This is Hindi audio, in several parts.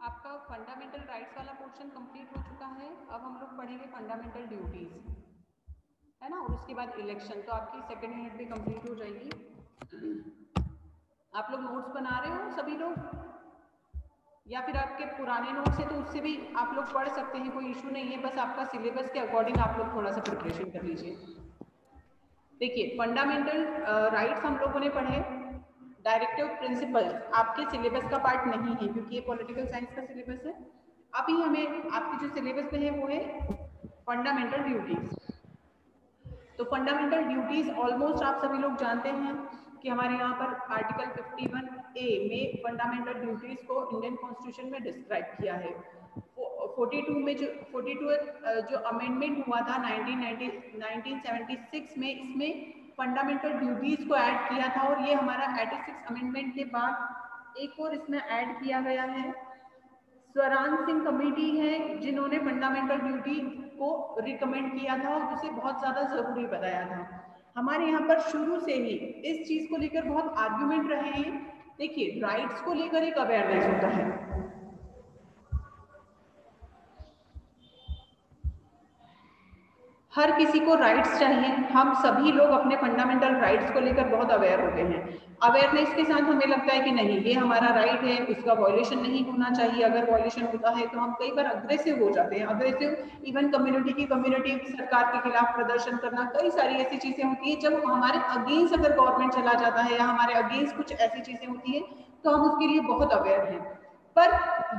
आपका फंडामेंटल राइट्स वाला पोर्शन कंप्लीट हो चुका है। अब हम लोग पढ़ेंगे फंडामेंटल ड्यूटीज, है ना, और उसके बाद इलेक्शन। तो आपकी सेकेंड यूनिट भी कंप्लीट हो जाएगी। आप लोग नोट्स बना रहे हो सभी लोग, या फिर आपके पुराने नोट्स है तो उससे भी आप लोग पढ़ सकते हैं, कोई इशू नहीं है। बस आपका सिलेबस के अकॉर्डिंग आप लोग थोड़ा सा प्रिपरेशन कर लीजिए। देखिए, फंडामेंटल राइट्स हम लोगों ने पढ़े, डायरेक्टिव प्रिंसिपल्स आपके सिलेबस का पार्ट नहीं है क्योंकि ये पॉलिटिकल साइंस का सिलेबस है। अभी हमें आपके जो सिलेबस में है वो है फंडामेंटल ड्यूटीज। तो फंडामेंटल ड्यूटीज ऑलमोस्ट आप सभी लोग जानते हैं कि हमारे यहाँ पर आर्टिकल 51A में फंडामेंटल ड्यूटीज को इंडियन कॉन्स्टिट्यूशन में डिस्क्राइब किया है। 42 में जो 42 जो अमेंडमेंट हुआ था 1976 में, इसमें फंडामेंटल ड्यूटीज को ऐड किया था और ये हमारा 86 अमेंडमेंट के बाद एक और इसमें ऐड किया गया है। स्वराज सिंह कमेटी है जिन्होंने फंडामेंटल ड्यूटी को रिकमेंड किया था और उसे बहुत ज्यादा जरूरी बताया था। हमारे यहाँ पर शुरू से ही इस चीज को लेकर बहुत आर्ग्यूमेंट रहे हैं। देखिए, राइट्स को लेकर एक अवेयरनेस होता है, हर किसी को राइट्स चाहिए। हम सभी लोग अपने फंडामेंटल राइट्स को लेकर बहुत अवेयर होते हैं। अवेयरनेस के साथ हमें लगता है कि नहीं, ये हमारा राइट है, उसका वॉयलेशन नहीं होना चाहिए। अगर वॉयलेशन होता है तो हम कई बार अग्रेसिव हो जाते हैं। अग्रेसिव इवन कम्युनिटी सरकार के खिलाफ प्रदर्शन करना, कई सारी ऐसी चीजें होती है। जब हमारे अगेंस्ट अगर गवर्नमेंट चला जाता है या हमारे अगेंस्ट कुछ ऐसी चीजें होती है तो हम उसके लिए बहुत अवेयर हैं। पर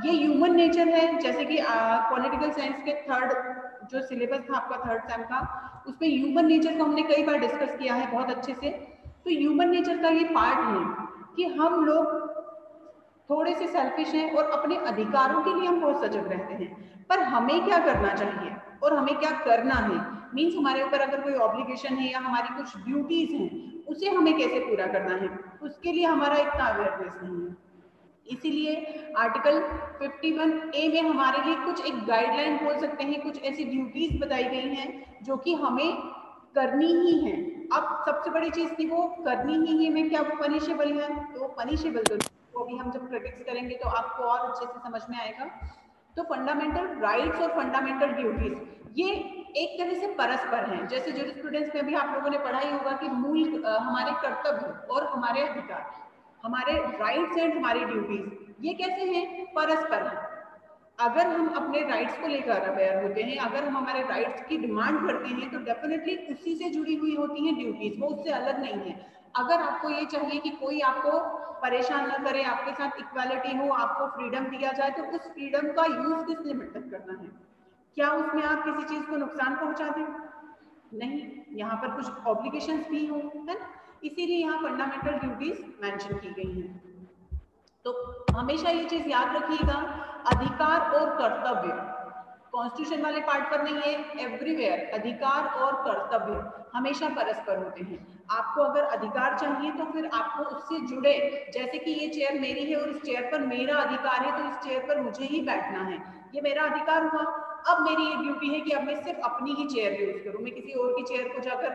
ये ह्यूमन नेचर है। जैसे कि पॉलिटिकल साइंस के थर्ड जो सिलेबस था आपका थर्ड सेम का, उसमें ह्यूमन नेचर को हमने कई बार डिस्कस किया है बहुत अच्छे से। तो ह्यूमन नेचर का ये पार्ट है कि हम लोग थोड़े से सेल्फिश हैं और अपने अधिकारों के लिए हम बहुत सजग रहते हैं। पर हमें क्या करना चाहिए और हमें क्या करना है, मीन्स हमारे ऊपर अगर कोई ऑब्लिगेशन है या हमारी कुछ ड्यूटीज हैं, उसे हमें कैसे पूरा करना है, उसके लिए हमारा इतना अवेयरनेस नहीं है। इसीलिए आर्टिकल 51A में हमारे लिए कुछ एक गाइडलाइन बोल सकते हैं, कुछ ऐसी ड्यूटीज बताई गई हैं जो कि हमें करनी ही है। अब सबसे बड़ी चीज थी वो करनी ही है में क्या वो पनिशेबल है, तो पनिशेबल तो अभी हम जब प्रैक्टिस करेंगे तो आपको और अच्छे से समझ में आएगा। तो फंडामेंटल राइट्स और फंडामेंटल ड्यूटीज ये एक तरह से परस्पर हैं। जैसे जूरिस्प्रूडेंस में भी आप लोगों ने पढ़ा ही होगा कि मूल हमारे कर्तव्य और हमारे अधिकार, हमारे राइट्स एंड हमारी ड्यूटीज, ये कैसे हैं, परस्पर हैं। अगर हम अपने राइट्स को लेकर अवेयर होते हैं, अगर हम हमारे राइट्स की डिमांड करते हैं, तो डेफिनेटली उसी से जुड़ी हुई होती हैं ड्यूटीज, वो उससे अलग नहीं है। अगर आपको ये चाहिए कि कोई आपको परेशान ना करे, आपके साथ इक्वालिटी हो, आपको फ्रीडम दिया जाए, तो उस फ्रीडम का यूज किस लिमिट तक करना है। क्या उसमें आप किसी चीज को नुकसान पहुंचाते हो, नहीं, यहाँ पर कुछ ऑब्लिगेशंस भी हो, है ना। इसीलिए यहाँ फंडामेंटल ड्यूटीज मेंशन की गई हैं। तो हमेशा ये चीज याद रखिएगा, अधिकार और कर्तव्य कॉन्स्टिट्यूशन वाले पार्ट पर नहीं है, एवरीवेयर अधिकार और कर्तव्य हमेशा परस्पर होते हैं। आपको अगर अधिकार चाहिए तो फिर आपको उससे जुड़े, जैसे कि ये चेयर मेरी है और इस चेयर पर मेरा अधिकार है, तो इस चेयर पर मुझे ही बैठना है, ये मेरा अधिकार हुआ। अब मेरी ये ड्यूटी है कि अब मैं सिर्फ अपनी ही चेयर यूज करूं, मैं किसी और की चेयर को जाकर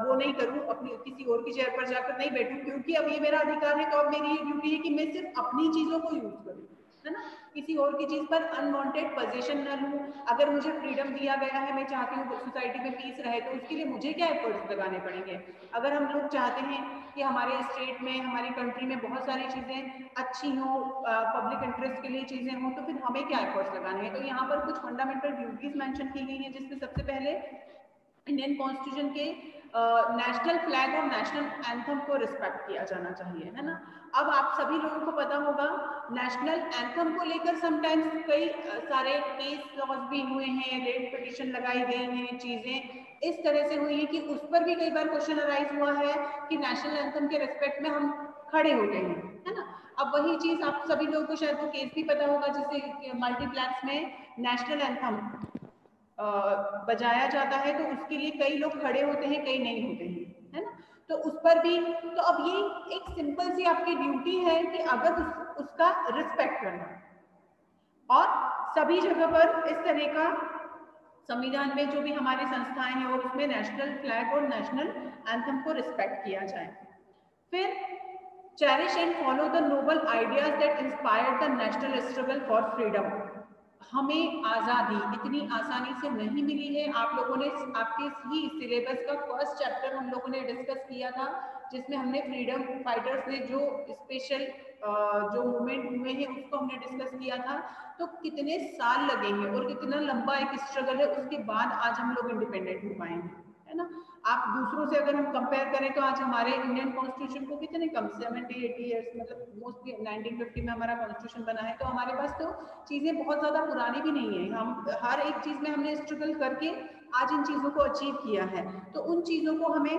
वो नहीं करूं, अपनी किसी और की चेयर पर जाकर नहीं बैठूं, क्योंकि अब ये मेरा अधिकार है। तो अब मेरी ये ड्यूटी है कि मैं सिर्फ अपनी चीजों को यूज करूं, है ना, किसी और की चीज पर अनवांटेड पोजीशन न लूं। अगर मुझे फ्रीडम दिया गया है, मैं चाहती हूँ सोसाइटी में पीस रहे, तो उसके लिए मुझे क्या एफर्ट्स लगाने पड़ेंगे। अगर हम लोग चाहते हैं कि हमारे स्टेट में, हमारी कंट्री में बहुत सारी चीजें अच्छी हो, पब्लिक इंटरेस्ट के लिए चीजें हो, तो फिर हमें क्या एफर्ट्स लगाने हैं। तो यहाँ पर कुछ फंडामेंटल ड्यूटीज मेंशन की गई हैं, जिसमें सबसे पहले इंडियन कॉन्स्टिट्यूशन के नेशनल फ्लैग और नेशनल एंथम को रिस्पेक्ट किया जाना चाहिए, है ना। अब आप सभी लोगों को पता होगा नेशनल एंथम को लेकर समटाइम्स कई सारे केस लॉज भी हुए हैं, रेट पिटिशन लगाई गई हैं, चीजें इस तरह से हुई है कि उस पर भी कई बार क्वेश्चन अराइज हुआ है कि नेशनल एंथम के रिस्पेक्ट में हम खड़े होते हैं, है ना। अब वही चीज आप सभी लोगों को शायद वो केस भी पता होगा जिससे मल्टीप्लेक्स में नेशनल एंथम बजाया जाता है, तो उसके लिए कई लोग खड़े होते हैं, कई नहीं होते हैं, है ना। तो उस पर भी, तो अब ये एक सिंपल सी आपकी ड्यूटी है कि अगर उसका रिस्पेक्ट करना, और सभी जगह पर इस तरह का संविधान में जो भी हमारी संस्थाएं हैं और उसमें नेशनल फ्लैग और नेशनल एंथम को रिस्पेक्ट किया जाए। फिर cherish and follow the noble ideas that inspired the national struggle for freedom. हमें आज़ादी इतनी आसानी से नहीं मिली है। आप लोगों ने आपके ही सिलेबस का फर्स्ट चैप्टर हम लोगों ने डिस्कस किया था, जिसमें हमने फ्रीडम फाइटर्स ने जो स्पेशल जो मूवमेंट हुए हैं उसको हमने डिस्कस किया था। तो कितने साल लगे हैं और कितना लंबा एक स्ट्रगल है, उसके बाद आज हम लोग इंडिपेंडेंट हो पाए हैं, है ना। आप दूसरों से अगर हम कंपेयर करें तो आज हमारे इंडियन कॉन्स्टिट्यूशन को कितने कम 70-80 ईयर्स, मतलब मोस्टली 1950 में हमारा कॉन्स्टिट्यूशन बना है। तो हमारे पास तो चीज़ें बहुत ज़्यादा पुरानी भी नहीं है। हम हर एक चीज़ में हमने स्ट्रगल करके आज इन चीज़ों को अचीव किया है। तो उन चीज़ों को हमें,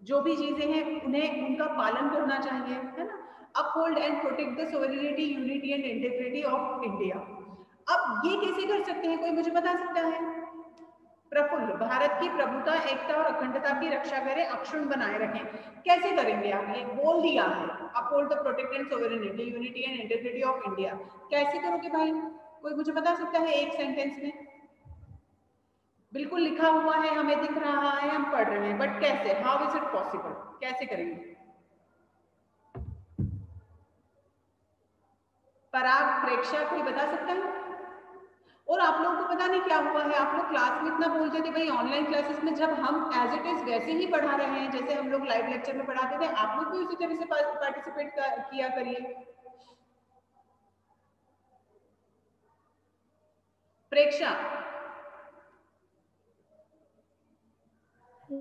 जो भी चीज़ें हैं उन्हें उनका पालन करना चाहिए, है ना। Uphold and protect the sovereignty, unity and integrity of India. अब ये कैसे कर सकते हैं, कोई मुझे बता सकता है? प्रफुल्ल, भारत की प्रभुता, एकता और अखंडता की रक्षा करें, अक्षुण्ण बनाए रखें। कैसे करेंगे आप? ये बोल दिया है, uphold the protect and sovereignty, unity and integrity of India. कैसे करोगे भाई? कोई मुझे बता सकता है एक सेंटेंस में? बिल्कुल लिखा हुआ है, हमें दिख रहा है, हम पढ़ रहे हैं, बट कैसे? How is it possible? कैसे करेंगे? पराग, प्रेक्षा, कोई बता सकता है? और आप लोगों को पता नहीं क्या हुआ है, आप लोग क्लास में इतना बोलते थे भाई, ऑनलाइन क्लासेस में जब हम एज इट इज वैसे ही पढ़ा रहे हैं जैसे हम लोग लाइव लेक्चर में पढ़ाते थे, आप लोग भी उसी तरह से पार्टिसिपेट किया करिए। प्रेक्षा?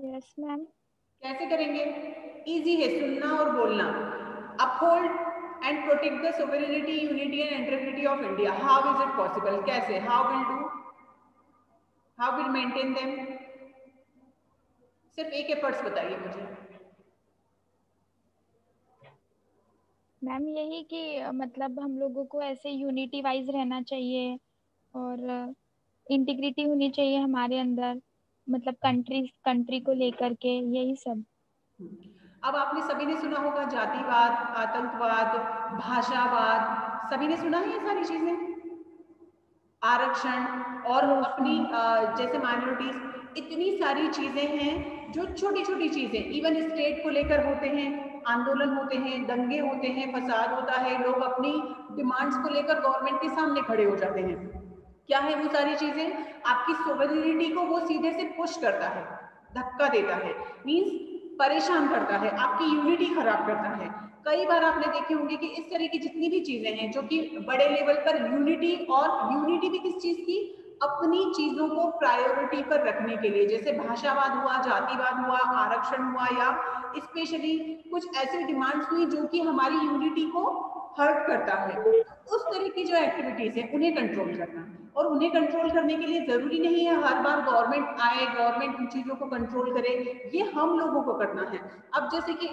Yes ma'am. कैसे करेंगे? इजी है, सुनना और बोलना। Uphold and protect the sovereignty, unity and integrity of India. How is it possible? कैसे? How will do, how will maintain them? सिर्फ एक एफर्ट्स बताइए मुझे। मैम यही कि मतलब हम लोगों को ऐसे यूनिटी वाइज रहना चाहिए और इंटीग्रिटी होनी चाहिए हमारे अंदर, मतलब कंट्री को लेकर के, यही सब। अब आपने सभी ने सुना होगा जातिवाद, आतंकवाद, भाषावाद, सभी ने सुना है ये सारी चीजें, आरक्षण और यस अपनी मैम। जैसे माइनॉरिटीज, इतनी सारी चीजें हैं जो छोटी छोटी चीजें इवन स्टेट को लेकर होते हैं, आंदोलन होते हैं, दंगे होते हैं, फसाद होता है, लोग अपनी डिमांड्स को लेकर गवर्नमेंट के सामने खड़े हो जाते हैं। क्या है वो सारी चीजें? आपकी सोवरेनिटी को वो सीधे से पुश करता है, धक्का देता है, मींस परेशान करता है, आपकी यूनिटी खराब करता है। कई बार आपने देखे होंगे कि इस तरह की जितनी भी चीजें हैं जो कि बड़े लेवल पर यूनिटी, और यूनिटी भी किस चीज की? अपनी चीजों को प्रायोरिटी पर रखने के लिए, जैसे भाषावाद हुआ, जातिवाद हुआ, आरक्षण हुआ, या स्पेशली कुछ ऐसी डिमांड्स हुई जो कि हमारी यूनिटी को हर्ट करता है। उस तरह की जो एक्टिविटीज है उन्हें कंट्रोल करना, और उन्हें कंट्रोल करने के लिए जरूरी नहीं है हर बार गवर्नमेंट आए, गवर्नमेंट उन चीजों को कंट्रोल करे, ये हम लोगों को करना है। अब जैसे कि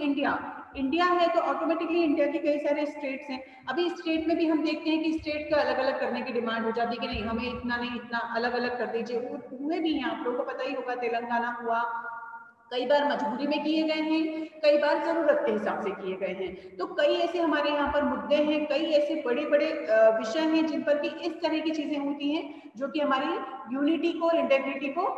इंडिया है तो ऑटोमेटिकली इंडिया के कई सारे स्टेट्स हैं। अभी स्टेट में भी हम देखते हैं कि स्टेट का अलग अलग करने की डिमांड हो जाती है कि नहीं हमें इतना नहीं, इतना अलग अलग कर दीजिए। हुए भी हैं, आप लोगों को पता ही होगा, तेलंगाना हुआ, कई बार मजबूरी में किए गए हैं, कई बार जरूरत के हिसाब से किए गए हैं। तो कई ऐसे हमारे यहाँ पर मुद्दे हैं, कई ऐसे बड़े बड़े विषय हैं जिन पर कि इस तरह की चीजें होती हैं जो कि हमारी यूनिटी को, इंटेग्रिटी को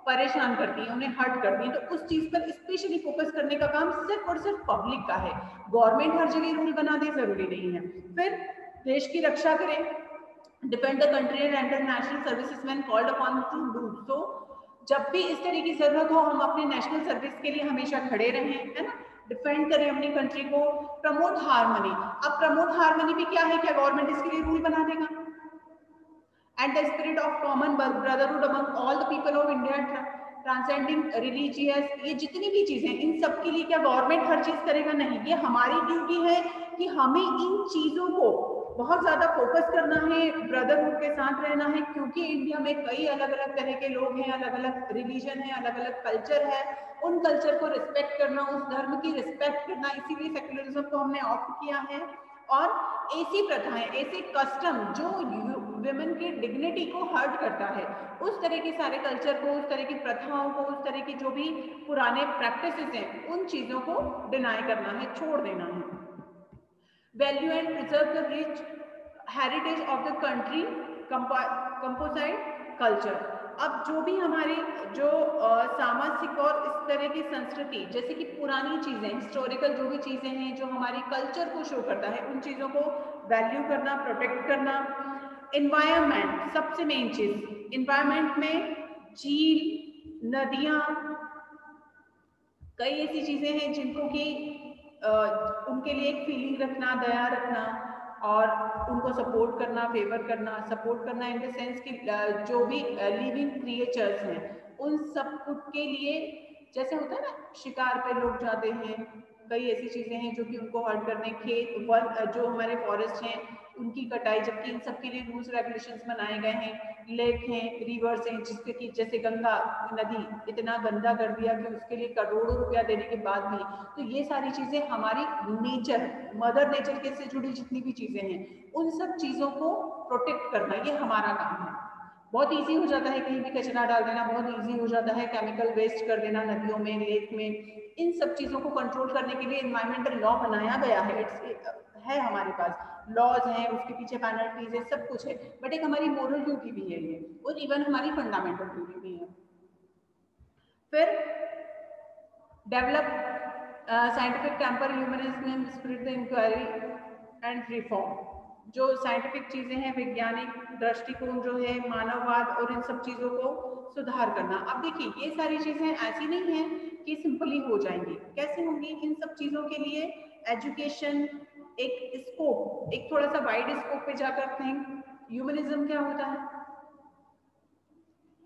परेशान करती हैं, उन्हें हर्ट करती हैं। तो उस चीज पर स्पेशली फोकस करने का काम सिर्फ और सिर्फ पब्लिक का है। गवर्नमेंट हर जगह रूल बना दे जरूरी नहीं है। फिर देश की रक्षा करें, defend the country and international services when called upon two do so. जब भी इस तरह की जरूरत हो हम अपने नेशनल सर्विस के लिए हमेशा खड़े रहें, है ना, डिफेंड करें अपनी कंट्री को। प्रमोट हार्मनी, अब प्रमोट हार्मनी भी क्या है? क्या गवर्नमेंट इसके लिए रूल बना देगा? And the spirit of common brotherhood among all the people of India, transcending religious, ये जितनी भी चीजें, इन सब के लिए क्या गवर्नमेंट हर चीज करेगा? नहीं। ये हमारी ड्यूटी है कि हमें इन चीजों को बहुत ज्यादा फोकस करना है, ब्रदरहुड के साथ रहना है, क्योंकि इंडिया में कई अलग अलग तरह के लोग हैं, अलग अलग रिलीजन है, अलग अलग कल्चर है। उन कल्चर को रिस्पेक्ट करना, उस धर्म की रिस्पेक्ट करना, इसीलिए सेक्युलरिज्म को हमने ऑप्ट किया है। और ऐसी प्रथाएं, ऐसे कस्टम जो विमेन की डिग्निटी को हर्ट करता है, उस तरह के सारे कल्चर को, उस तरह की प्रथाओं को, उस तरह की जो भी पुराने प्रैक्टिसेस हैं, उन चीजों को डिनाई करना है, छोड़ देना है। Value and preserve the rich heritage of the country, composite culture. अब जो भी हमारी जो सामाजिक और इस तरह की संस्कृति, जैसे कि पुरानी चीजें, हिस्टोरिकल जो भी चीजें हैं जो हमारी कल्चर को शो करता है, उन चीजों को वैल्यू करना, प्रोटेक्ट करना। एनवायरनमेंट सबसे मेन चीज, एनवायरनमेंट में झील, नदियां, कई ऐसी चीजें हैं जिनको कि उनके लिए एक फीलिंग रखना, दया रखना और उनको सपोर्ट करना, फेवर करना। सपोर्ट करना इन द सेंस कि जो भी लिविंग क्रिएचर्स हैं उन सब के लिए, जैसे होता है ना शिकार पे लोग जाते हैं, कई ऐसी चीजें हैं जो कि उनको हर्ट करने, खेत वन जो हमारे फॉरेस्ट हैं उनकी कटाई, जबकि इन सब के लिए रूल्स रेगुलेशंस बनाए गए हैं। लेक हैं, रिवर्स हैं, जिसके कि जैसे गंगा नदी इतना गंदा कर दिया कि उसके लिए करोड़ों रुपया देने के बाद भी, तो ये सारी चीजें हमारी नेचर, मदर नेचर के से जुड़ी जितनी भी चीजें हैं उन सब चीजों को प्रोटेक्ट करना ये हमारा काम है। बहुत इजी हो जाता है कहीं भी कचरा डाल देना, बहुत इजी हो जाता है केमिकल वेस्ट कर देना नदियों में, लेक में। इन सब चीजों को कंट्रोल करने के लिए एनवायरमेंटल लॉ बनाया गया है, है हमारे पास लॉज हैं, उसके पीछे पेनल्टीज है, सब कुछ है। बट एक हमारी मोरल ड्यूटी भी है ये, और इवन हमारी फंडामेंटल ड्यूटी भी है। फिर develop scientific temper, humanism, spirit the inquiry and reform. जो साइंटिफिक चीजें हैं, वैज्ञानिक दृष्टिकोण जो है, मानववाद और इन सब चीजों को सुधार करना। अब देखिए ये सारी चीजें ऐसी नहीं है कि सिंपली हो जाएंगी। कैसे होंगी? इन सब चीजों के लिए एजुकेशन, एक स्कोप, एक थोड़ा सा वाइड स्कोप पे जाकर थिंक। ह्यूमनिज्म क्या होता है?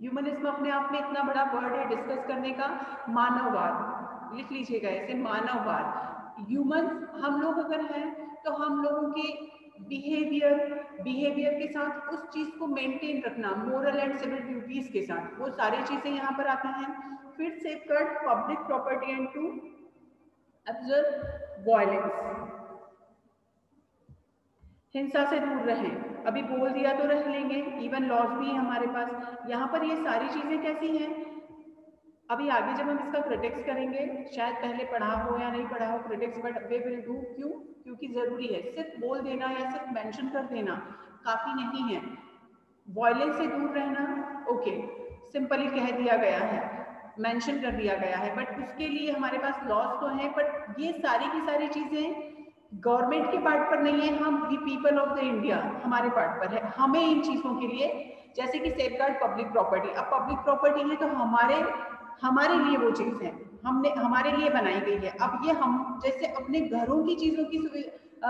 ह्यूमनिज्म अपने आप में इतना बड़ा वर्ड है डिस्कस करने का। मानववाद, लिख लीजिएगा ऐसे, मानववाद। ह्यूमन हम लोग अगर हैं तो हम लोगों के बिहेवियर के साथ उस चीज को मेंटेन रखना, मोरल एंड सिविल ड्यूटीज के साथ, वो सारी चीजें यहाँ पर आती हैं। फिर safeguard public property and to observe violence, हिंसा से दूर रहें। अभी बोल दिया तो रह लेंगे, इवन लॉज भी है हमारे पास। यहाँ पर ये सारी चीजें कैसी हैं? अभी आगे जब हम इसका क्रिटिक्स करेंगे, शायद पहले पढ़ा हो या नहीं पढ़ा हो critics, but way will do. क्यों? क्योंकि जरूरी है। सिर्फ बोल देना या सिर्फ मेंशन कर देना काफी नहीं है। वायलेंस से दूर रहना, ओके, सिंपली कह दिया गया है, मेंशन कर दिया गया है, बट उसके लिए हमारे पास लॉज तो हैं। बट ये सारी की सारी चीजें गवर्नमेंट के पार्ट पर नहीं है, हम the people of the India हमारे पार्ट पर है। हमें इन चीजों के लिए, जैसे कि सेफगार्ड पब्लिक प्रॉपर्टी, अब पब्लिक प्रॉपर्टी है तो हमारे लिए वो चीज है, हमने हमारे लिए बनाई गई है। अब ये हम जैसे अपने घरों की चीजों की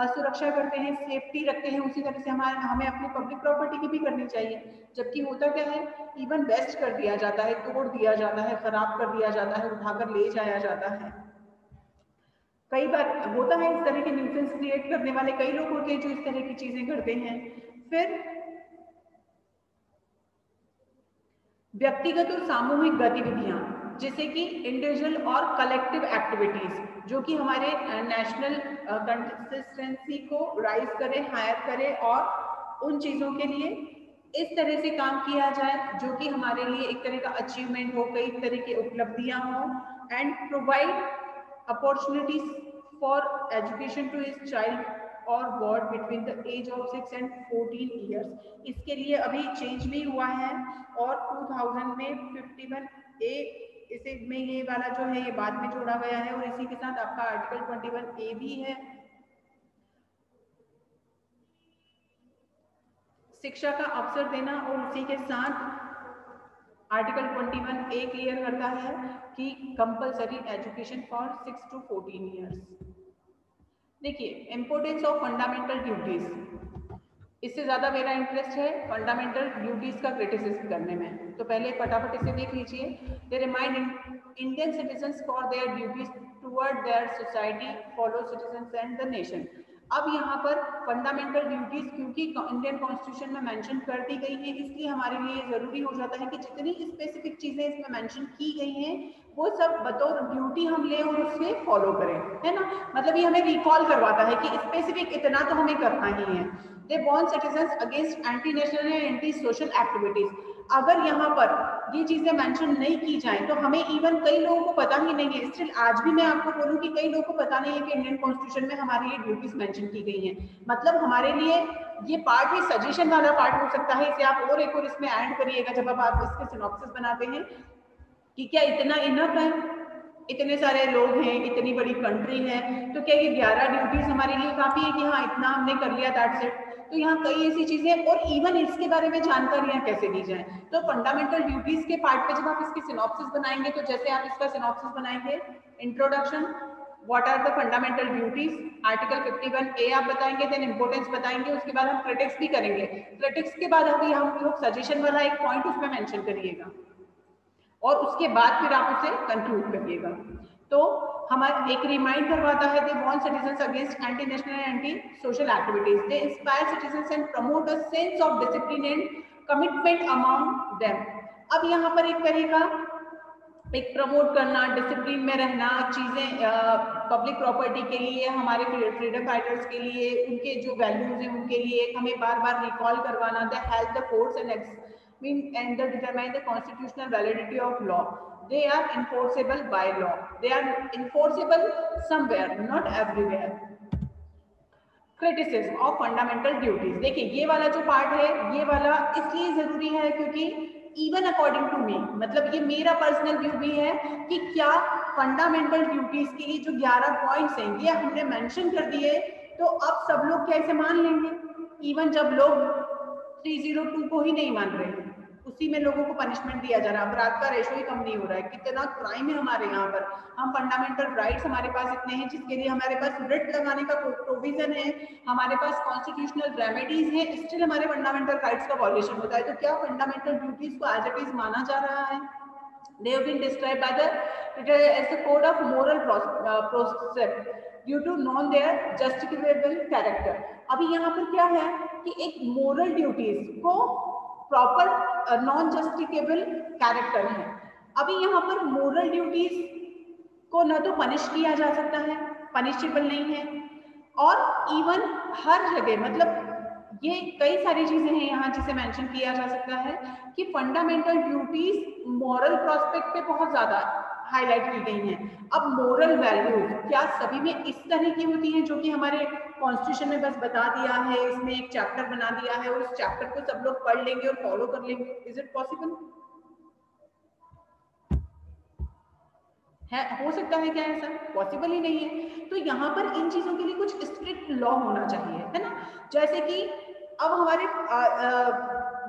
सुरक्षा करते हैं, सेफ्टी रखते हैं, उसी तरह से हमें अपनी पब्लिक प्रॉपर्टी की भी करनी चाहिए। जबकि होता क्या है, इवन वेस्ट कर दिया जाता है, तोड़ दिया जाता है, खराब कर दिया जाता है, उठाकर ले जाया जाता है। कई बार होता है इस तरह के न्यूसेंस क्रिएट करने वाले कई लोग होते हैं जो इस तरह की चीजें करते हैं। फिर व्यक्तिगत और सामूहिक गतिविधियां, जैसे कि इंडिविजुअल और कलेक्टिव एक्टिविटीज, जो कि हमारे नेशनल कंसिस्टेंसी को राइज करे, हायर करे, और उन चीजों के लिए इस तरह से काम किया जाए जो कि हमारे लिए एक तरह का अचीवमेंट हो, कई तरह की उपलब्धियां हो। And provide opportunities for education to his child or ward between the age of 6 and 14 years. इसके लिए अभी चेंज भी हुआ है, और 2000 में 51A इसे में ये वाला जो है ये बाद में जोड़ा गया है, और इसी के साथ आपका आर्टिकल 21A भी है। शिक्षा का अवसर देना, और उसी के साथ आर्टिकल 21A क्लियर करता है कि compulsory education for 6 to 14 years. देखिए, इम्पोर्टेंस ऑफ फंडामेंटल ड्यूटीज, इससे ज्यादा मेरा इंटरेस्ट है फंडामेंटल ड्यूटीज का क्रिटिसिज्म करने में, तो पहले फटाफट इसे देख लीजिए। They remind Indian citizens for their duties toward their society, fellow citizens and the nation. अब यहाँ पर फंडामेंटल ड्यूटीज क्योंकि इंडियन कॉन्स्टिट्यूशन में मेंशन कर दी गई है, इसलिए हमारे लिए जरूरी हो जाता है कि जितनी स्पेसिफिक चीजें इसमें मेंशन की गई हैं वो सब बतौर ड्यूटी हम ले और उससे फॉलो करें, है ना। मतलब ये हमें रिकॉल करवाता है कि स्पेसिफिक इतना तो हमें करना ही है। They warn citizens against anti national and anti social activities. अगर यहाँ पर ये चीजें मेंशन नहीं की जाएं तो हमें इवन कई लोगों को पता ही नहीं है, स्टिल आज भी मैं आपको बोलूं कि कई लोगों को पता नहीं है कि इंडियन कॉन्स्टिट्यूशन में हमारे लिए ड्यूटीज मेंशन की गई हैं। मतलब हमारे लिए ये पार्ट ही सजेशन वाला पार्ट हो सकता है, इसे आप और एक और इसमें ऐड करिएगा जब आप इसके सिनॉप्सिस बनाते हैं कि क्या इतना इनफ है, इतने सारे लोग हैं, इतनी बड़ी कंट्री है, तो क्या ये 11 ड्यूटीज हमारे लिए काफी है कि हाँ इतना हमने कर लिया दैट्स इट। तो यहाँ कई ऐसी चीजें, और इवन इसके बारे में जानकारियां कैसे दी जाए। तो फंडामेंटल ड्यूटीज के पार्ट पे जब आप इसकी सिनॉप्सिस बनाएंगे, तो जैसे आप इसका सिनॉप्सिस बनाएंगे, introduction, what are the fundamental duties, article 51A आप बताएंगे, देन इंपोर्टेंस बताएंगे, उसके बाद हम क्रिटिक्स भी करेंगे। क्रिटिक्स के बाद अभी हम लोग सजेशन वाला एक पॉइंट उसमें मेंशन करिएगा और उसके बाद फिर आप उसे कंक्लूड करिएगा। तो हमारा एक रिमाइंड करवाता है, they warn citizens against anti national and anti social activities, they inspire citizens and promote a sense of discipline and commitment among them. अब यहाँ पर एक तरीका, एक प्रमोट करना, डिसिप्लिन में रहना, चीजें पब्लिक प्रॉपर्टी के लिए, हमारे फ्रीडम फाइटर्स के लिए, उनके जो वैल्यूज हैं उनके लिए हमें बार बार रिकॉल करवाना, the help the courts and determine the constitutional validity of law. They are enforceable by law. They are enforceable somewhere, not everywhere. Criticism of fundamental duties, देखिए ये वाला जो पार्ट है, ये वाला इसलिए जरूरी है क्योंकि इवन अकॉर्डिंग टू मी, मतलब ये मेरा पर्सनल व्यू भी है कि क्या फंडामेंटल ड्यूटीज के लिए जो 11 पॉइंट्स हैं ये हमने मेंशन कर दिए, तो अब सब लोग कैसे मान लेंगे। इवन जब लोग 302 को ही नहीं मान रहे, उसी में लोगों को पनिशमेंट दिया जा रहा है, अपराध का रेशो ही कम नहीं हो रहा है, कितना क्राइम है हमारे यहाँ पर। हम फंडामेंटल राइट्स हमारे पास इतने हैं जिसके लिए हमारे पास रिट लगाने का प्रोविजन है, हमारे पास कॉन्स्टिट्यूशनल रेमेडीज हैं, स्टिल हमारे फंडामेंटल राइट्स का वॉल्यूशन होता है। तो क्या फंडामेंटल ड्यूटीज को एज इट इज माना जा रहा है? They have been described by as the code of moral process due to non their justifiable character. अभी यहाँ पर क्या है कि एक मोरल ड्यूटीज को प्रॉपर नॉन जस्टिफिकेबल कैरेक्टर है। अभी यहाँ पर मोरल ड्यूटीज को न तो पनिश किया जा सकता है, पनिशेबल नहीं है, और इवन हर जगह, मतलब ये कई सारी चीजें हैं यहाँ जिसे मेंशन किया जा सकता है कि फंडामेंटल ड्यूटीज मॉरल प्रोस्पेक्ट पे बहुत ज्यादा हाईलाइट की गई हैं। अब मोरल वैल्यूज क्या सभी में इस तरह की होती हैं जो कि हमारे कॉन्स्टिट्यूशन में बस बता दिया है, इसमें एक चैप्टर बना दिया है और उस चैप्टर को सब लोग पढ़ लेंगे और फॉलो कर लेंगे? Is it possible? है, हो सकता है क्या ऐसा? पॉसिबल ही नहीं है। तो यहाँ पर इन चीजों के लिए कुछ स्ट्रिक्ट लॉ होना चाहिए, है ना। जैसे कि अब हमारे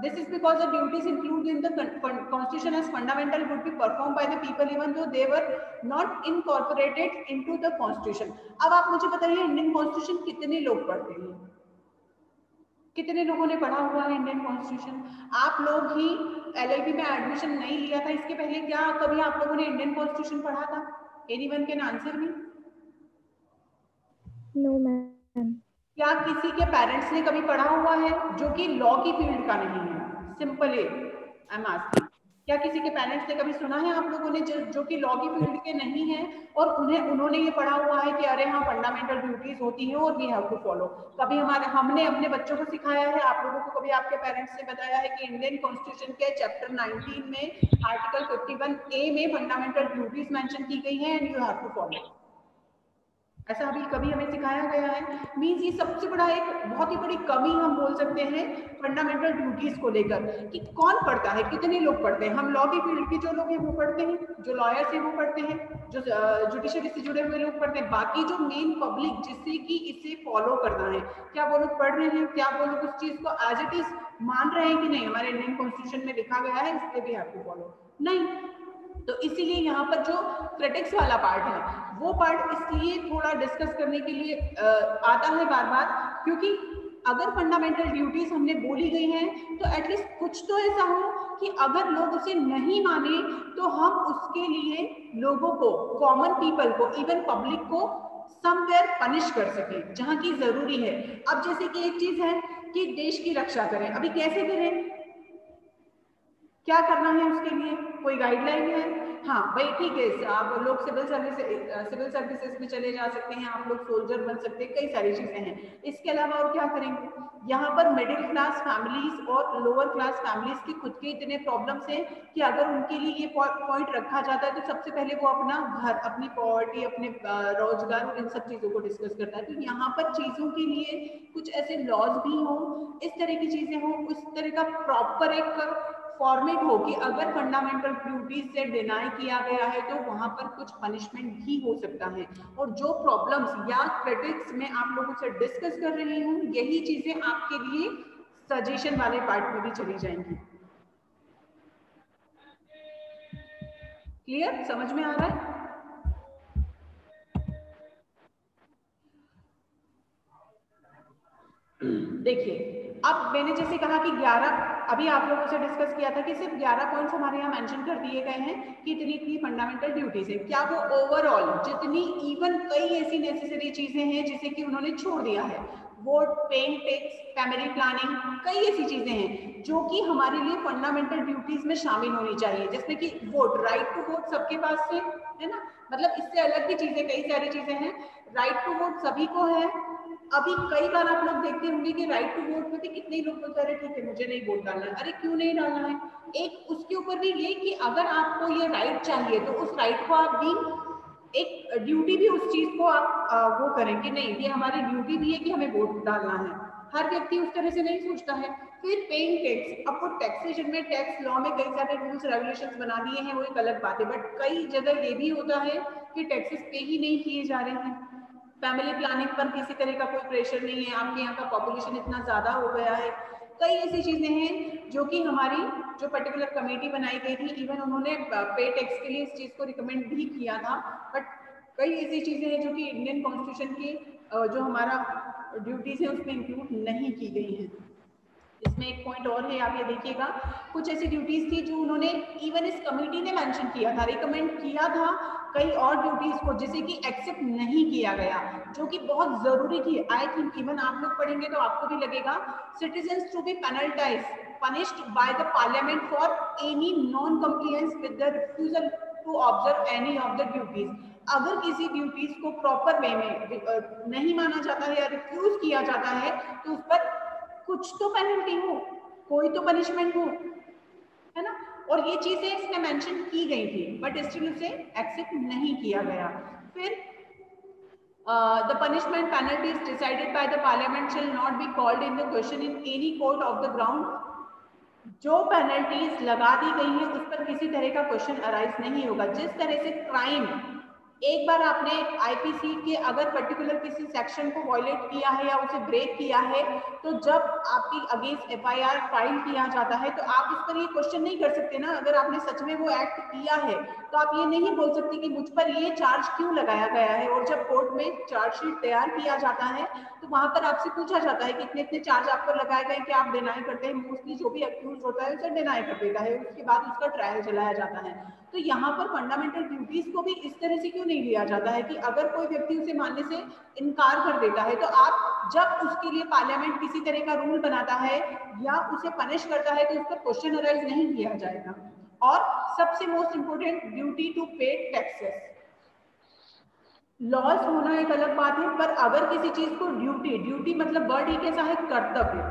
this is because the duties included in the constitution as fundamental would be performed by the people even though they were not incorporated into the constitution. अब आप मुझे बताइए इंडियन कॉन्स्टिट्यूशन कितने लोग पढ़ते हैं? कितने लोगों ने पढ़ा हुआ है इंडियन कॉन्स्टिट्यूशन? आप लोग ही LLB में एडमिशन नहीं लिया था, इसके पहले क्या कभी आप लोगों ने इंडियन कॉन्स्टिट्यूशन पढ़ा था? Anyone can answer me? No ma'am. क्या किसी के पेरेंट्स ने कभी पढ़ा हुआ है जो कि लॉ की फील्ड का नहीं है? सिंपल है, आई एम आस्किंग, क्या किसी के पेरेंट्स ने कभी सुना है आप लोगों ने जो कि लॉ की फील्ड के नहीं है और उन्होंने ये पढ़ा हुआ है कि अरे हाँ फंडामेंटल ड्यूटीज होती हैं और वी हैव टू फॉलो? कभी हमने अपने बच्चों को सिखाया है? आप लोगों को कभी आपके पेरेंट्स ने बताया है कि इंडियन कॉन्स्टिट्यूशन के चैप्टर 19 में आर्टिकल 51A में फंडामेंटल ड्यूटीज मेंशन की गई है and you have to follow? ऐसा अभी कभी हमें सिखाया गया है? मीन्स ये सबसे बड़ा एक बहुत ही बड़ी कमी हम बोल सकते हैं फंडामेंटल ड्यूटीज को लेकर कि कौन पढ़ता है, कितने लोग पढ़ते हैं। हम लॉ की फील्ड के जो लोग हैं वो पढ़ते हैं, जो लॉयर्स हैं वो पढ़ते हैं, जो जुडिशरी से जुड़े हुए लोग पढ़ते हैं, बाकी जो मेन पब्लिक जिससे कि इसे फॉलो करना है, क्या वो लोग पढ़ रहे हैं? क्या वो लोग उस चीज को एज इट इज मान रहे हैं कि नहीं हमारे इंडियन कॉन्स्टिट्यूशन में लिखा गया है इसलिए वी हैव टू फॉलो? नहीं। तो इसीलिए यहाँ पर जो क्रिटिक्स वाला पार्ट है वो पार्ट इसलिए थोड़ा डिस्कस करने के लिए आता है बार बार, क्योंकि अगर फंडामेंटल ड्यूटीज हमने बोली गई हैं तो एटलीस्ट कुछ तो ऐसा हो कि अगर लोग उसे नहीं माने तो हम उसके लिए लोगों को, कॉमन पीपल को, इवन पब्लिक को समवेयर पनिश कर सके जहां की जरूरी है। अब जैसे कि एक चीज है कि देश की रक्षा करें, अभी कैसे करें, क्या करना है उसके लिए कोई गाइडलाइन है? हाँ भाई ठीक है, आप लोग सिविल सर्विसेज में चले जा सकते हैं, आप लोग सोल्जर बन सकते हैं, कई सारी चीजें हैं। इसके अलावा और क्या करेंगे? यहाँ पर मिडिल क्लास फैमिलीज और लोअर क्लास फैमिलीज की खुद के इतने प्रॉब्लम्स हैं कि अगर उनके लिए ये पॉइंट रखा जाता है तो सबसे पहले वो अपना घर, अपनी पॉवर्टी, अपने रोजगार और इन सब चीजों को डिस्कस करता है। तो यहाँ पर चीजों के लिए कुछ ऐसे लॉज भी हों, इस तरह की चीजें हों, उस तरह का प्रॉपर एक फॉर्मेट हो कि अगर फंडामेंटल ड्यूटीज से डिनाई किया गया है तो वहां पर कुछ पनिशमेंट भी हो सकता है। और जो प्रॉब्लम्स या क्रिटिक्स में आप लोगों से डिस्कस कर रही हूँ, यही चीजें आपके लिए सजेशन वाले पार्ट में भी चली जाएंगी। क्लियर? समझ में आ रहा है? देखिए, अब मैंने जैसे कहा कि 11 अभी आप लोगों से डिस्कस किया था कि सिर्फ 11 पॉइंट्स हमारे यहाँ मेंशन कर दिए गए हैं कि इतनी इतनी फंडामेंटल ड्यूटीज है। क्या वो ओवरऑल जितनी, इवन कई ऐसी नेसेसरी चीजें हैं जिसे कि उन्होंने छोड़ दिया है, vote, paying tax, family planning, कई ऐसी चीजें हैं जो कि हमारे लिए फंडामेंटल ड्यूटीज में शामिल होनी चाहिए, जिसमें कि वोट, राइट टू वोट सबके पास है ना, मतलब इससे अलग भी चीजें, कई सारी चीजें हैं। राइट टू वोट सभी को है। अभी कई बार आप लोग देखते होंगे कि राइट टू वोट में भी कितने लोग बोलते हैं ठीक है मुझे नहीं वोट डालना है। अरे क्यों नहीं डालना है? एक उसके ऊपर भी ये कि अगर आपको ये राइट चाहिए तो उस राइट को आप भी एक ड्यूटी भी उस चीज को आप वो करें कि नहीं, ये हमारी ड्यूटी भी है कि हमें वोट डालना है। हर व्यक्ति उस तरह से नहीं सोचता है। फिर पेइंग टैक्स, अब वो टैक्सेशन में, टैक्स लॉ में कई सारे रूल्स रेगुलेशंस बना दिए हैं, वो एक अलग बात है, बट कई जगह ये भी होता है कि टैक्सेस पे ही नहीं किए जा रहे हैं। फैमिली प्लानिंग पर किसी तरह का कोई प्रेशर नहीं है, आपके यहाँ का पॉपुलेशन इतना ज्यादा हो गया है। कई ऐसी चीजें हैं जो कि हमारी जो पर्टिकुलर कमेटी बनाई गई थी, इवन उन्होंने पे टैक्स के लिए इस चीज को रिकमेंड भी किया था, बट कई ऐसी चीजें हैं जो कि इंडियन कॉन्स्टिट्यूशन की जो हमारा ड्यूटीज है उसमें इंक्लूड नहीं की गई हैं। इसमें एक पॉइंट और है, आप ये देखिएगा, कुछ ऐसी ड्यूटीज थी जो उन्होंने इवन इस कमेटी ने मेंशन किया था, रिकमेंड किया था कई और ड्यूटीज को, जिसे कि एक्सेप्ट नहीं किया गया, जो कि बहुत जरूरी थी। आई थिंक इवन आप लोग पढ़ेंगे तो आपको भी लगेगा, citizens to be penalize, punished by the parliament for any non compliance with the refusal to observe any of the duties. अगर किसी ड्यूटीज को प्रॉपर वे में नहीं माना जाता है या रिफ्यूज किया जाता है तो उस पर कुछ तो पेनल्टी हो, कोई तो पनिशमेंट हो, है ना। और ये चीजें इसमें मेंशन की गई थी, बट स्टिल उसे एक्सेप्ट नहीं किया गया। फिर the punishment penalties decided by the parliament shall not be called in the question in any court of the ground। जो पेनल्टीज लगा दी गई है उस पर किसी तरह का क्वेश्चन अराइज नहीं होगा। जिस तरह से क्राइम, एक बार आपने आईपीसी के अगर पर्टिकुलर किसी सेक्शन को वायलेट किया है या उसे ब्रेक किया है, तो जब आपकी अगेंस्ट एफआईआर फाइल किया जाता है तो आप उस पर ये क्वेश्चन नहीं कर सकते ना, अगर आपने सच में वो एक्ट किया है तो आप ये नहीं बोल सकते कि मुझ पर ये चार्ज क्यों लगाया गया है। और जब कोर्ट में चार्जशीट तैयार किया जाता है तो वहां पर आपसे पूछा जाता है कि इतने इतने चार्ज आप पर लगाए गए, कि आप डिनाई करते हैं। मोस्टली जो भी अक्यूज होता है उसे डिनाई कर देता है, उसके बाद उसका ट्रायल चलाया जाता है। तो यहाँ पर फंडामेंटल ड्यूटीज को भी इस तरह से क्यों नहीं लिया जाता है कि अगर कोई व्यक्ति उसे मानने से इनकार कर देता है तो आप जब उसके लिए पार्लियामेंट किसी तरह का रूल बनाता है या उसे पनिश करता है तो उस पर क्वेश्चन अराइज नहीं किया जाएगा। और सबसे मोस्ट इंपोर्टेंट, ड्यूटी टू पे टैक्सेस। लॉस होना एक अलग बात है, पर अगर किसी चीज को ड्यूटी मतलब वर्ड ही कैसा है, कर्तव्य,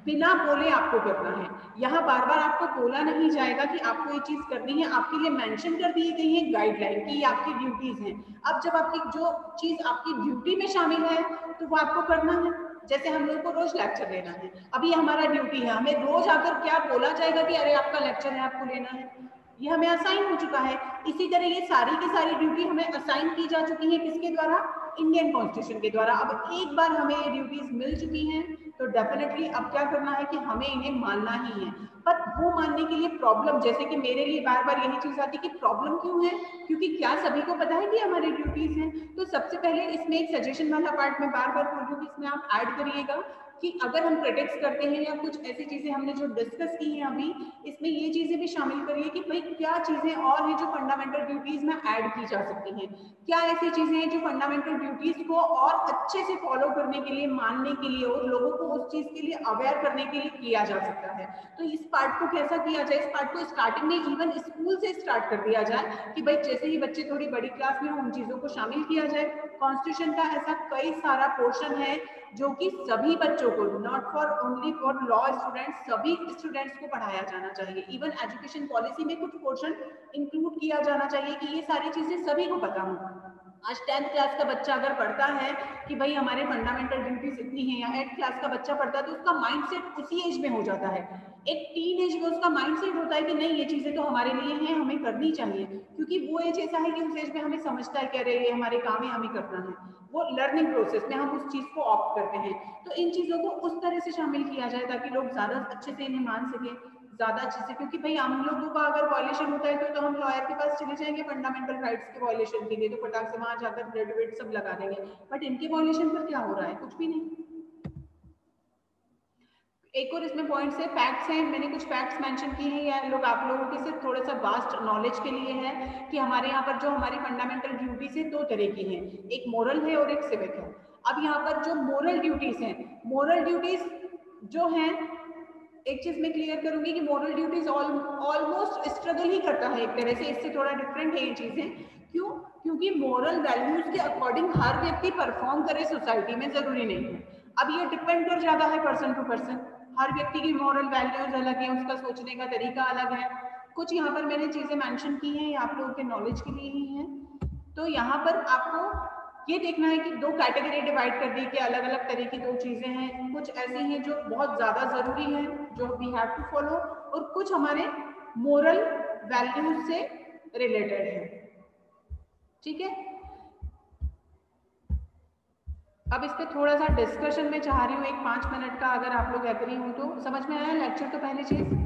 बिना बोले आपको करना है। यहाँ बार बार आपको बोला नहीं जाएगा कि आपको ये चीज करनी है, आपके लिए मेंशन कर दी गई है गाइडलाइन की ये आपकी ड्यूटीज हैं। अब जब आपकी जो चीज आपकी ड्यूटी में शामिल है तो वो आपको करना है। जैसे हम लोग को रोज लेक्चर लेना है, अभी हमारा ड्यूटी है, हमें रोज आकर क्या बोला जाएगा कि अरे आपका लेक्चर है, आपको लेना है, ये हमें असाइन हो चुका है। इसी तरह ये सारी की सारी ड्यूटी हमें असाइन की जा चुकी है, किसके द्वारा, इंडियन कॉन्स्टिट्यूशन के द्वारा। अब एक बार हमें ये ड्यूटीज मिल चुकी हैं तो डेफिनेटली अब क्या करना है कि हमें इन्हें मानना ही है। पर वो मानने के लिए प्रॉब्लम, जैसे कि मेरे लिए बार बार यही चीज आती है कि प्रॉब्लम क्यों है, क्योंकि क्या सभी को पता है कि हमारी ड्यूटीज हैं। तो सबसे पहले इसमें एक सजेशन वाला पार्ट में बार बार बोल रही हूँ कि इसमें आप ऐड करिएगा कि अगर हम क्रिटिक्स करते हैं या कुछ ऐसी चीजें हमने जो डिस्कस की हैं अभी, इसमें ये चीजें भी शामिल करिए कि भाई क्या चीजें और हैं जो फंडामेंटल ड्यूटीज में ऐड की जा सकती हैं, क्या ऐसी चीजें हैं जो फंडामेंटल ड्यूटीज को और अच्छे से फॉलो करने के लिए, मानने के लिए और लोगों को उस चीज के लिए अवेयर करने के लिए किया जा सकता है। तो इस पार्ट को कैसा किया जाए, इस पार्ट को स्टार्टिंग में इवन स्कूल से स्टार्ट कर दिया जाए कि भाई जैसे ही बच्चे थोड़ी बड़ी क्लास में हो उन चीजों को शामिल किया जाए। कॉन्स्टिट्यूशन का ऐसा कई सारा पोर्शन है जो कि सभी बच्चों को, not for only for law students, सभी स्टूडेंट्स को पढ़ाया जाना चाहिए। इवन एजुकेशन पॉलिसी में कुछ पोर्शन इंक्लूड किया जाना चाहिए कि ये सारी चीजें सभी को पता हो। आज 10th क्लास का बच्चा अगर पढ़ता है कि भाई हमारे फंडामेंटल ड्यूटीज इतनी है, या 8th क्लास का बच्चा पढ़ता है तो उसका माइंडसेट उसी एज में हो जाता है। एक टीन एज में उसका माइंडसेट होता है कि नहीं ये चीजें तो हमारे लिए हैं, हमें करनी चाहिए, क्योंकि वो एज ऐसा है कि उस एज में हमें समझता है कि अरे ये हमारे काम है, हमें करना है। वो लर्निंग प्रोसेस में हम उस चीज को ऑप्ट करते हैं। तो इन चीजों को उस तरह से शामिल किया जाए ताकि लोग ज्यादा अच्छे से इन्हें मान सके, ज्यादा अच्छे से, क्योंकि भाई हम लोगों का अगर वायलेशन होता है तो हम लॉयर के पास चले जाएंगे फंडामेंटल राइट्स के वायलेशन के लिए, तो फटाक से वहां जाकर ग्रेजुएट सब लगा देंगे, बट इनके वायलेशन पर क्या हो रहा है, कुछ भी नहीं। एक और इसमें पॉइंट्स है, फैक्ट्स हैं, मैंने कुछ फैक्ट्स मेंशन किए हैं, या लोग आप लोगों के सिर्फ थोड़ा सा वास्ट नॉलेज के लिए है कि हमारे यहाँ पर जो हमारी फंडामेंटल ड्यूटीज है दो तरह की हैं, एक मोरल है और एक सिविक है। अब यहाँ पर जो मोरल ड्यूटीज हैं, मोरल ड्यूटीज जो हैं, एक चीज मैं क्लियर करूंगी कि मोरल ड्यूटीज ऑलमोस्ट स्ट्रगल ही करता है एक तरह से, इससे थोड़ा डिफरेंट है ये चीजें। क्यों? क्योंकि मोरल वैल्यूज के अकॉर्डिंग हर व्यक्ति परफॉर्म करे सोसाइटी में, जरूरी नहीं है। अब ये डिपेंड कर जाता है पर्सन टू पर्सन, हर व्यक्ति की मॉरल वैल्यूज अलग है, उसका सोचने का तरीका अलग है। कुछ यहाँ पर मैंने चीजें मेंशन की हैं, आप लोगों के नॉलेज के लिए ही हैं। तो यहाँ पर आपको ये देखना है कि दो कैटेगरी डिवाइड कर दी कि अलग अलग तरह की दो चीजें हैं, कुछ ऐसी हैं जो बहुत ज्यादा जरूरी है जो वी हैव टू फॉलो, और कुछ हमारे मोरल वैल्यूज से रिलेटेड है। ठीक है, अब इस पे थोड़ा सा डिस्कशन में चाह रही हूँ, एक 5 मिनट का, अगर आप लोग एग्री हो तो। समझ में आया लेक्चर? तो पहली चीज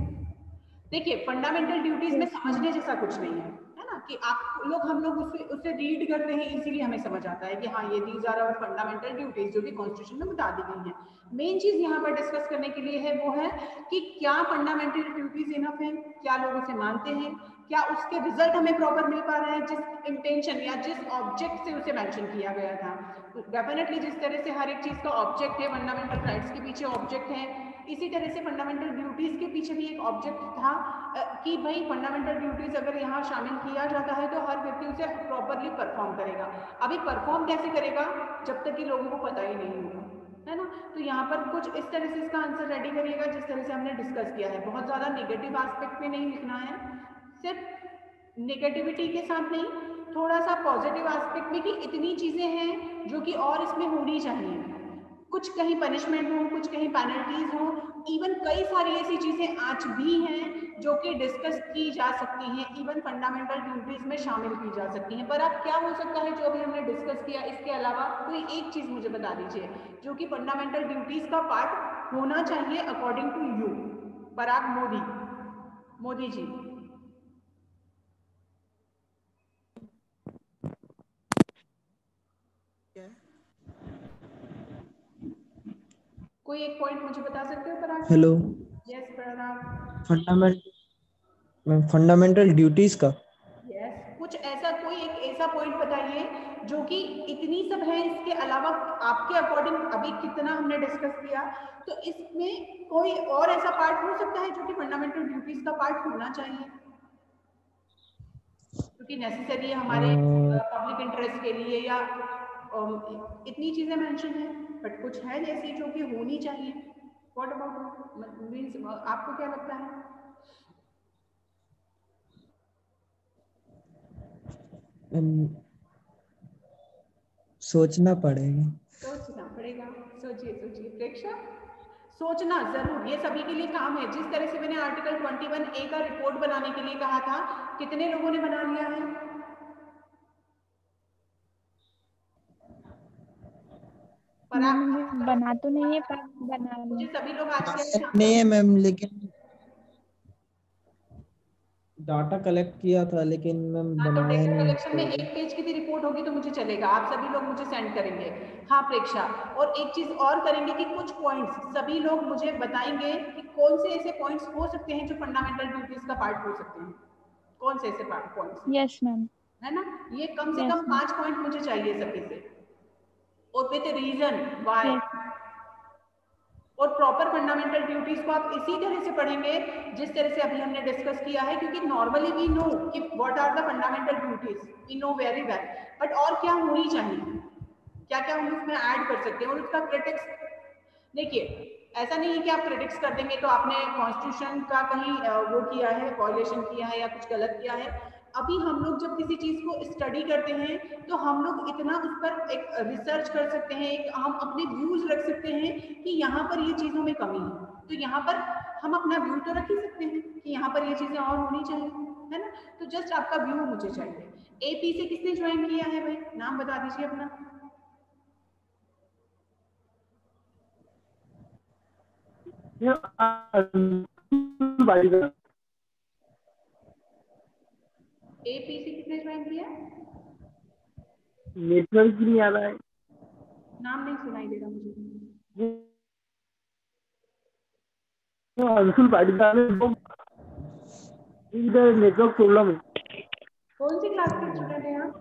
देखिए, फंडामेंटल ड्यूटीज में समझने जैसा कुछ नहीं है ना, कि आप लोग, हम लोग उससे रीड करते हैं, इसीलिए हमें समझ आता है कि हाँ ये these are our fundamental duties जो कि कॉन्स्टिट्यूशन में बता दी गई हैं। मेन चीज यहाँ पर डिस्कस करने के लिए है वो है कि क्या फंडामेंटल ड्यूटीज इनफ है, क्या लोग उसे मानते हैं, क्या उसके रिजल्ट हमें प्रॉपर मिल पा रहे हैं जिस इंटेंशन या जिस ऑब्जेक्ट से उसे मेंशन किया गया था। डेफिनेटली जिस तरह से हर एक चीज का ऑब्जेक्ट है, फंडामेंटल राइट्स के पीछे ऑब्जेक्ट है, इसी तरह से फंडामेंटल ड्यूटीज के पीछे भी एक ऑब्जेक्ट था कि भाई फंडामेंटल ड्यूटीज अगर यहाँ शामिल किया जाता है तो हर व्यक्ति उसे प्रॉपरली परफॉर्म करेगा। अभी परफॉर्म कैसे करेगा जब तक कि लोगों को पता ही नहीं होगा, है ना। तो यहाँ पर कुछ इस तरह से इसका आंसर रेडी करिएगा जिस तरह से हमने डिस्कस किया है। बहुत ज्यादा नेगेटिव एस्पेक्ट में नहीं लिखना है, सिर्फ नेगेटिविटी के साथ नहीं, थोड़ा सा पॉजिटिव एस्पेक्ट में कि इतनी चीजें हैं जो कि और इसमें होनी चाहिए, कुछ कहीं पनिशमेंट हो, कुछ कहीं पेनल्टीज हो, इवन कई सारी ऐसी चीजें आज भी हैं जो कि डिस्कस की जा सकती हैं, इवन फंडामेंटल ड्यूटीज में शामिल की जा सकती हैं। पर अब क्या हो सकता है जो अभी हमने डिस्कस किया, इसके अलावा कोई एक चीज मुझे बता दीजिए जो कि फंडामेंटल ड्यूटीज का पार्ट होना चाहिए अकॉर्डिंग टू यू। पराग मोदी जी। कोई एक पॉइंट मुझे बता सकते हो पराग? हेलो। यस पराग। फंडामेंटल ड्यूटीज का यस, कुछ ऐसा, कोई एक ऐसा पॉइंट बताइए जो कि इतनी सब है, इसके अलावा आपके अकॉर्डिंग अभी कितना हमने डिस्कस किया, तो इसमें कोई और ऐसा पार्ट हो सकता है जो कि फंडामेंटल ड्यूटीज का पार्ट होना चाहिए, क्योंकि नेसेसरी है हमारे पब्लिक इंटरेस्ट के लिए, या इतनी चीजें मेंशन है बट कुछ है जैसी जो कि होनी चाहिए। व्हाट अबाउट मींस, आपको क्या लगता है? सोचना पड़ेगा। सोचिए प्रेक्षा, सोचना जरूर, ये सभी के लिए काम है। जिस तरह से मैंने आर्टिकल 21A का रिपोर्ट बनाने के लिए कहा था, कितने लोगों ने बना लिया है? बना तो नहीं है पर बना मुझे लिया। सभी लोग आज के नहीं है मैम, लेकिन डाटा कलेक्ट किया था, लेकिन मैम हाँ, तो बनाया डेटा नहीं कलेक्शन में तो 1 पेज की भी रिपोर्ट होगी तो मुझे चलेगा, आप सभी लोग मुझे सेंड करेंगे। हाँ प्रेक्षा, और एक चीज और करेंगे कि कुछ पॉइंट्स सभी लोग मुझे बताएंगे कि कौन से ऐसे पॉइंट्स हो सकते हैं जो फंडामेंटल ड्यूटीज का पार्ट हो सकते हैं, कौन से ऐसे पॉइंट्स, यस मैम। है ना। ये कम से यस कम 5 पॉइंट मुझे चाहिए सभी से, और विद रीजन वाई, यस और प्रॉपर फंडामेंटल ड्यूटीज को आप इसी तरह से पढ़ेंगे जिस तरह से अभी हमने डिस्कस किया है, क्योंकि नॉर्मली वी नो कि what are the fundamental duties, we know very well, but और क्या होनी चाहिए, क्या क्या हम उसमें ऐड कर सकते हैं। और उसका क्रिटिक्स, देखिए ऐसा नहीं है कि आप क्रिटिक्स कर देंगे तो आपने कॉन्स्टिट्यूशन का कहीं वो किया है, वॉयलेशन किया है या कुछ गलत किया है। अभी हम लोग जब किसी चीज को स्टडी करते हैं तो हम लोग इतना उस पर एक रिसर्च कर सकते हैं, एक हम अपने व्यूज रख सकते हैं कि यहाँ पर ये चीजों में कमी है, तो यहाँ पर हम अपना व्यू तो रख ही सकते हैं कि यहाँ पर ये चीजें और होनी चाहिए, है ना। तो जस्ट आपका व्यू मुझे चाहिए। एपी से किसने ज्वाइन किया है भाई, नाम बता दीजिए अपना। एपी से किसने ज्वाइन किया? नेटवर्क नहीं आ रहा है, नाम नहीं सुनाई दे रहा मुझे। अंशुल पाटीदार इधर नेटवर्क प्रॉब्लम है। कौन सी क्लास के स्टूडेंट हैं आप?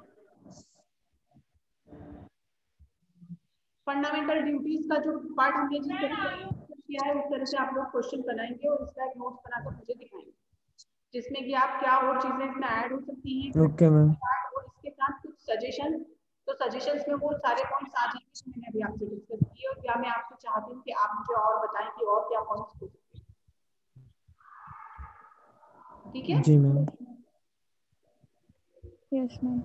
फंडामेंटल ड्यूटीज का जो पार्ट हमने जिस तरह से किया है उस तरह से आप लोग क्वेश्चन बनाएंगे और इसका एक नोट्स बनाकर मुझे दिखाएंगे, जिसमें कि आप क्या और चीजें इसमें ऐड हो सकती हैं। Okay ma'am. और इसके साथ कुछ सजेशन, तो सजेशंस में वो सारे पॉइंट्स आ जाएंगे जो मैंने अभी आपसे डिस्कस किए, और क्या मैं आपसे चाहती हूँ कि आप मुझे और बताएं कि और क्या पॉइंट्स हो सकते हैं। ठीक है जी मैम। Yes ma'am.